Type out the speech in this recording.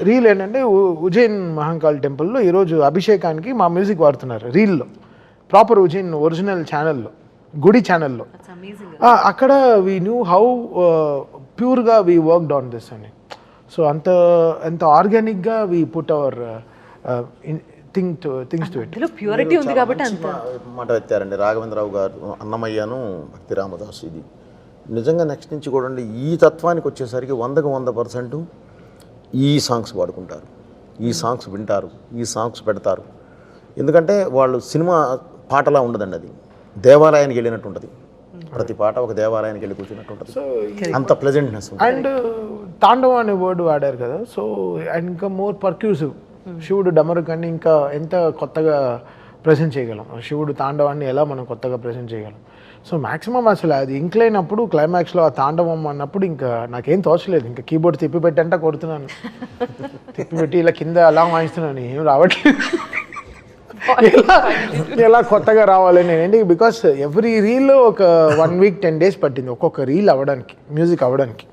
Reel ఏంటంటే ఉజ్జయిన్ మహంకాళ్ టెంపుల్లో ఈరోజు అభిషేకానికి మా మ్యూజిక్ వాడుతున్నారు రీల్లో, ప్రాపర్ ఉజ్జయిన్ ఒరిజినల్ ఛానల్లో, గుడి ఛానల్లో. అక్కడ వీ న్యూ హౌ ప్యూర్గా వీ వర్క్డ్ ఆన్ దిస్ అని. సో అంత ఆర్గానిక్గా we put our things to it. Purity ఉంది కాబట్టి అంత మాట ఎత్తారండి రాఘవేంద్రరావు గారు, అన్నమయ్యను భక్తి రామదాస్. ఇది నిజంగా నెక్స్ట్ నుంచి కూడా ఈ తత్వానికి వచ్చేసరికి 100% ఈ సాంగ్స్ వాడుకుంటారు, ఈ సాంగ్స్ వింటారు, ఈ సాంగ్స్ పెడతారు. ఎందుకంటే వాళ్ళు సినిమా పాటలా ఉండదండి, అది దేవాలయానికి వెళ్ళినట్టు ఉంటుంది. ప్రతి పాట ఒక దేవాలయానికి వెళ్ళి కూర్చున్నట్టు ఉంటుంది. అంత ప్లెజెంట్నెస్. అండ్ తాండవం అనే వర్డ్ వాడారు కదా, సో అండ్ ఇంకా మోర్ పర్క్యూసివ్. శివుడు డమరుకాన్ని ఇంకా ఎంత కొత్తగా ప్రజెంట్ చేయగలం, శివుడు తాండవాన్ని ఎలా మనం కొత్తగా ప్రజెంట్ చేయగలం. సో మ్యాక్సిమం అసలు అది ఇంక్లైనప్పుడు క్లైమాక్స్లో ఆ తాండవం అన్నప్పుడు ఇంకా నాకేం తోచలేదు, ఇంకా కీబోర్డ్ తిప్పిపెట్టంటే కొడుతున్నాను, తిప్పిపెట్టి ఇలా కింద అలా వాయిస్తున్నాను, ఏం రావట్లేదు. ఎలా కొత్తగా రావాలి నేను, బికాస్ ఎవ్రీ రీల్ ఒక 1 week 10 days పట్టింది ఒక్కొక్క రీల్ అవ్వడానికి, మ్యూజిక్ అవ్వడానికి.